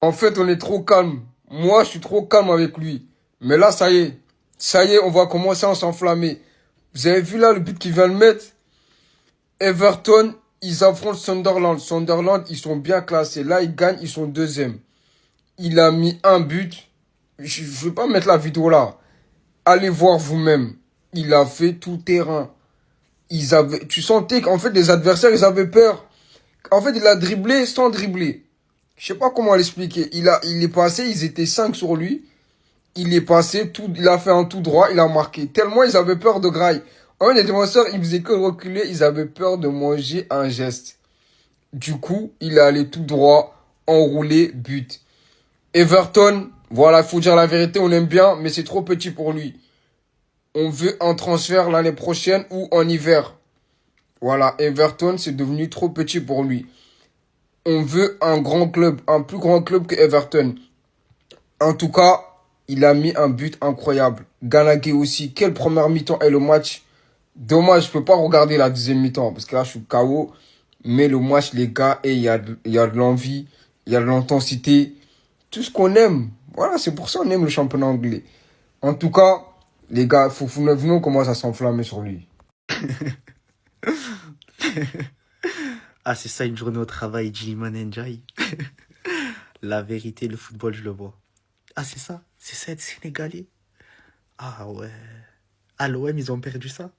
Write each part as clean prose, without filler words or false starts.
En fait, on est trop calme. Moi, je suis trop calme avec lui. Mais là, ça y est. Ça y est, on va commencer à s'enflammer. Vous avez vu là le but qu'il vient de mettre? Everton, ils affrontent Sunderland. Sunderland, ils sont bien classés. Là, ils gagnent, ils sont deuxième. Il a mis un but. Je ne vais pas mettre la vidéo là. Allez voir vous-même. Il a fait tout terrain. Tu sentais qu'en fait, les adversaires, ils avaient peur. En fait, il a dribblé sans dribbler. Je sais pas comment l'expliquer. Il est passé, ils étaient 5 sur lui. Il est passé, il a fait un tout droit, il a marqué. Tellement ils avaient peur de Graille. En fait, les défenseurs, ils faisaient que reculer, ils avaient peur de manger un geste. Du coup, il est allé tout droit, enroulé, but. Everton, voilà, faut dire la vérité, on aime bien, mais c'est trop petit pour lui. On veut un transfert l'année prochaine ou en hiver. Voilà, Everton, c'est devenu trop petit pour lui. On veut un grand club, un plus grand club que Everton. En tout cas, il a mis un but incroyable. Gallagher aussi, quelle première mi-temps et le match. Dommage, je peux pas regarder la deuxième mi-temps parce que là, je suis KO. Mais le match, les gars, et il y a de l'envie, il y a de l'intensité. Tout ce qu'on aime. Voilà, c'est pour ça qu'on aime le championnat anglais. En tout cas, les gars, venons, on commence à s'enflammer sur lui. Ah, c'est ça une journée au travail, Iliman Ndiaye. La vérité, le football, je le vois. Ah, c'est ça? C'est ça être Sénégalais? Ah ouais. À l'OM, ils ont perdu ça?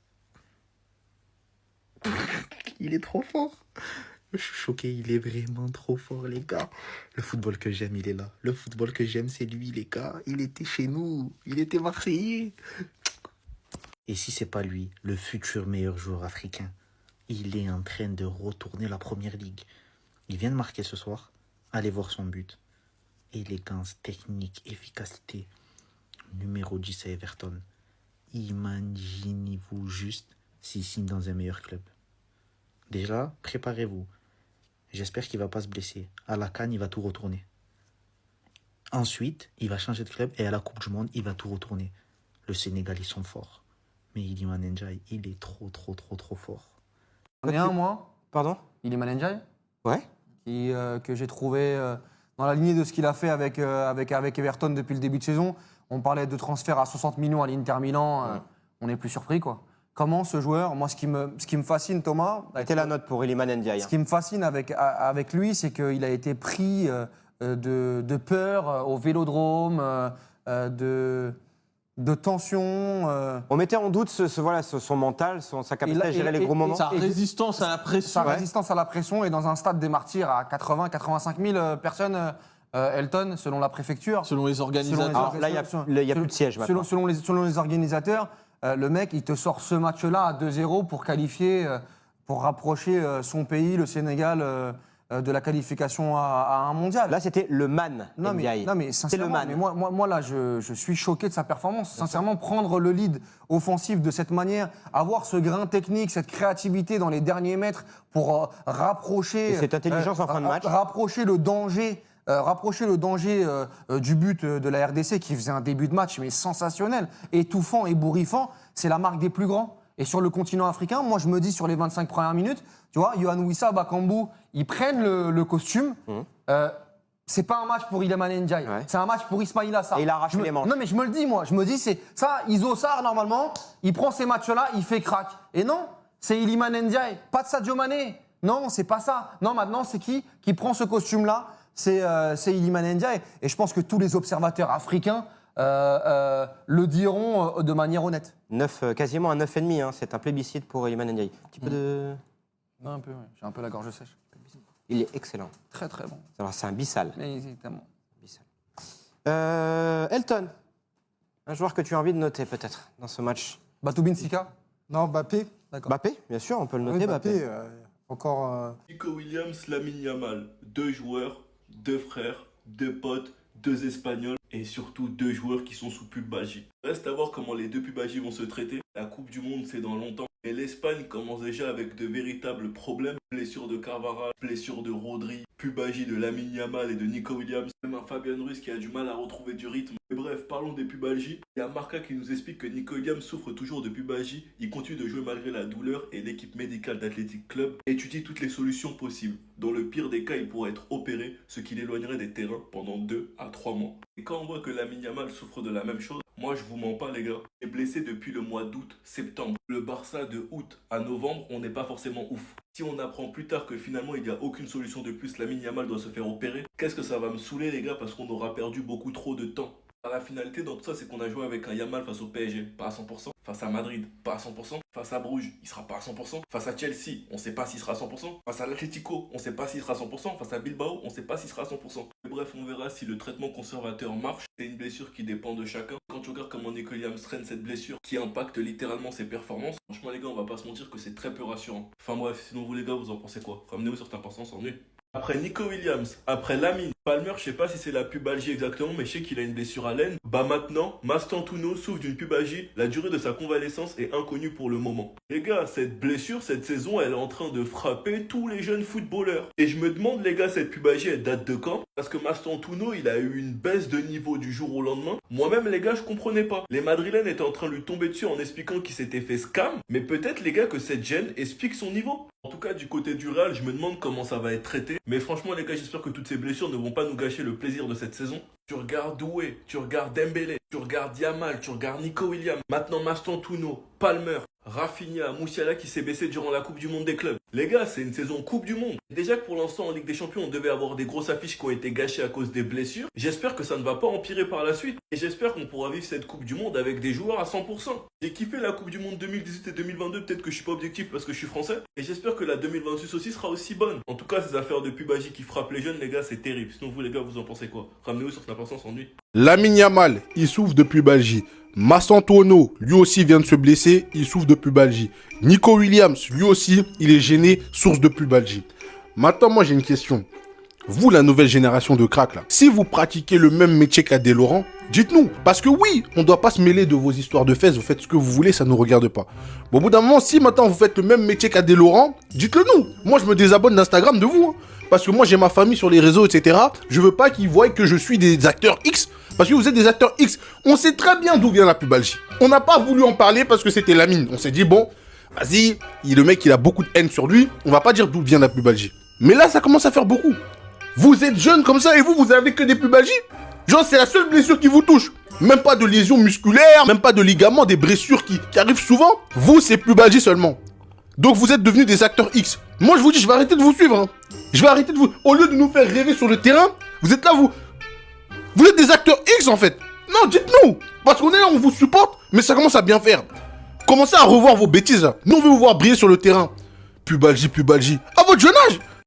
Il est trop fort. Je suis choqué, il est vraiment trop fort, les gars. Le football que j'aime, il est là. Le football que j'aime, c'est lui, les gars. Il était chez nous. Il était marseillais. Et si c'est pas lui, le futur meilleur joueur africain, il est en train de retourner la première ligue. Il vient de marquer ce soir. Allez voir son but. Élégance, technique, efficacité. Numéro 10 à Everton. Imaginez-vous juste s'il signe dans un meilleur club. Déjà, préparez-vous. J'espère qu'il va pas se blesser. À la CAN, il va tout retourner. Ensuite, il va changer de club et à la Coupe du Monde, il va tout retourner. Le Sénégal, ils sont forts. Mais Iliman Ndiaye, il est trop fort. J'en ai un, moi, Pardon? Iliman Ndiaye, Ouais. que j'ai trouvé dans la lignée de ce qu'il a fait avec Everton depuis le début de saison. On parlait de transfert à 60 millions à l'Inter Milan. On n'est plus surpris, quoi. Comment ce joueur, moi, ce qui me fascine, Thomas. C'était la note pour Iliman Ndiaye. Ce qui me fascine avec lui, c'est qu'il a été pris de peur au vélodrome, de tension. On mettait en doute voilà, son mental, sa capacité à gérer les gros moments. Sa résistance à la pression. Sa résistance à la pression. Et dans un stade des Martyrs à 80-85 000 personnes, Elton, selon la préfecture. Selon les organisateurs. Alors là, il n'y a plus de siège maintenant. Selon les organisateurs, le mec, il te sort ce match-là à 2-0 pour qualifier, pour rapprocher son pays, le Sénégal, de la qualification à un mondial. Là, c'était le man Ndiaye. Non, mais C'était le sincèrement, man. mais moi là, je suis choqué de sa performance. Sincèrement, prendre le lead offensif de cette manière, avoir ce grain technique, cette créativité dans les derniers mètres pour rapprocher... Et cette intelligence en fin de match. Rapprocher le danger... du but de la RDC qui faisait un début de match mais sensationnel, étouffant, ébouriffant, c'est la marque des plus grands. Et sur le continent africain, moi je me dis sur les 25 premières minutes, tu vois, Yohan Wissa, Bakambu, ils prennent le costume. C'est pas un match pour Iliman Ndiaye, c'est un match pour Ismaïla Sarr. Et il a arraché les manches. Non mais je me le dis moi, je me dis c'est ça, Iso Sarr normalement, il prend ces matchs-là, il fait crack. Et non, c'est Iliman Ndiaye, pas de Sadio Mané. Non, c'est pas ça. Non, maintenant c'est qui prend ce costume-là? C'est Iliman Ndiaye. Et je pense que tous les observateurs africains le diront de manière honnête. Quasiment un 9,5. Hein. C'est un plébiscite pour Iliman Ndiaye. Un petit peu de... Non, un peu, ouais. J'ai un peu la gorge sèche. Il est excellent. Très, très bon. Alors, c'est un bissal. Mais évidemment. Elton, un joueur que tu as envie de noter peut-être dans ce match. Batoubin Sika? Non, Mbappé. D'accord. Mbappé, bien sûr, on peut le noter. Oui, Mbappé. encore. Nico Williams, Lamine Yamal, deux joueurs, deux frères, deux potes, deux Espagnols et surtout deux joueurs qui sont sous pub Bagi. Reste à voir comment les deux pubs Bagi vont se traiter. La Coupe du Monde, c'est dans longtemps. Et l'Espagne commence déjà avec de véritables problèmes. Blessure de Carvajal, blessure de Rodri, pubalgie de Lamine Yamal et de Nico Williams. Même un Fabian Ruiz qui a du mal à retrouver du rythme. Mais bref, parlons des pubalgies. Il y a Marca qui nous explique que Nico Williams souffre toujours de pubalgie. Il continue de jouer malgré la douleur et l'équipe médicale d'Athletic Club étudie toutes les solutions possibles. Dans le pire des cas, il pourrait être opéré, ce qui l'éloignerait des terrains pendant 2 à 3 mois. Et quand on voit que Lamine Yamal souffre de la même chose, moi je vous mens pas les gars, il est blessé depuis le mois d'août, septembre. Le Barça de août à novembre, on n'est pas forcément ouf. Si on apprend plus tard que finalement il n'y a aucune solution de plus, Lamine Yamal doit se faire opérer, qu'est-ce que ça va me saouler les gars, parce qu'on aura perdu beaucoup trop de temps. La finalité dans tout ça, c'est qu'on a joué avec un Yamal face au PSG, pas à 100%. Face à Madrid, pas à 100%. Face à Bruges, il sera pas à 100%. Face à Chelsea, on sait pas s'il sera à 100%. Face à l'Atlético, on sait pas s'il sera à 100%. Face à Bilbao, on sait pas s'il sera à 100%. Mais bref, on verra si le traitement conservateur marche. C'est une blessure qui dépend de chacun. Quand tu regardes comment Nico Williams traîne cette blessure qui impacte littéralement ses performances, franchement les gars, on va pas se mentir que c'est très peu rassurant. Enfin bref, sinon vous les gars, vous en pensez quoi? Ramenez-vous sur certains % ennui. Après Nico Williams, après Lamine, Palmer, je sais pas si c'est la pubalgie exactement, mais je sais qu'il a une blessure à l'aine. Bah maintenant, Mastantuono souffre d'une pubalgie. La durée de sa convalescence est inconnue pour le moment. Les gars, cette blessure, cette saison, elle est en train de frapper tous les jeunes footballeurs. Et je me demande, les gars, cette pubalgie, elle date de quand? Parce que Mastantuono, il a eu une baisse de niveau du jour au lendemain. Moi-même, les gars, je comprenais pas. Les Madrilènes étaient en train de lui tomber dessus en expliquant qu'il s'était fait scam. Mais peut-être, les gars, que cette gêne explique son niveau. En tout cas, du côté du Real, je me demande comment ça va être traité. Mais franchement, les gars, j'espère que toutes ces blessures ne vont pas nous gâcher le plaisir de cette saison. Tu regardes Doué, tu regardes Dembélé, tu regardes Yamal, tu regardes Nico Williams, maintenant Mastantuono, Palmer, Rafinha, Musiala qui s'est baissé durant la Coupe du Monde des clubs. Les gars, c'est une saison Coupe du Monde. Déjà que pour l'instant en Ligue des Champions, on devait avoir des grosses affiches qui ont été gâchées à cause des blessures. J'espère que ça ne va pas empirer par la suite. Et j'espère qu'on pourra vivre cette Coupe du Monde avec des joueurs à 100%. J'ai kiffé la Coupe du Monde 2018 et 2022, peut-être que je suis pas objectif parce que je suis français. Et j'espère que la 2026 aussi sera aussi bonne. En tout cas, ces affaires de pubalgie qui frappent les jeunes, les gars, c'est terrible. Sinon vous les gars, vous en pensez quoi? Ramenez-vous sur cette importance ennui. Lamine Yamal, il souffre de pubalgie. Mastantuono, lui aussi vient de se blesser, il souffre de pubalgie. Nico Williams, lui aussi, il est gêné, source de pubalgie. Maintenant, moi j'ai une question. Vous, la nouvelle génération de cracks là, si vous pratiquez le même métier qu'Adé Laurent, dites-nous. Parce que oui, on ne doit pas se mêler de vos histoires de fesses, vous faites ce que vous voulez, ça ne nous regarde pas. Bon, au bout d'un moment, si maintenant vous faites le même métier qu'Adé Laurent, dites-le nous. Moi, je me désabonne d'Instagram de vous. Parce que moi, j'ai ma famille sur les réseaux, etc. Je veux pas qu'ils voient que je suis des acteurs X. Parce que vous êtes des acteurs X. On sait très bien d'où vient la pubalgie. On n'a pas voulu en parler parce que c'était Lamine. On s'est dit, bon, vas-y, le mec, il a beaucoup de haine sur lui. On va pas dire d'où vient la pubalgie. Mais là, ça commence à faire beaucoup. Vous êtes jeune comme ça et vous avez que des pubalgies. Genre, c'est la seule blessure qui vous touche. Même pas de lésions musculaires, même pas de ligaments, des blessures qui arrivent souvent. Vous, c'est pubalgie seulement. Donc, vous êtes devenus des acteurs X. Moi, je vous dis, je vais arrêter de vous suivre. Hein. Je vais arrêter de vous... Au lieu de nous faire rêver sur le terrain, vous êtes là, vous êtes des acteurs X, en fait. Non, dites-nous. Parce qu'on est là, on vous supporte, mais ça commence à bien faire. Commencez à revoir vos bêtises, là. Nous, on veut vous voir briller sur le terrain. Pubalgie. À votre jeune âge.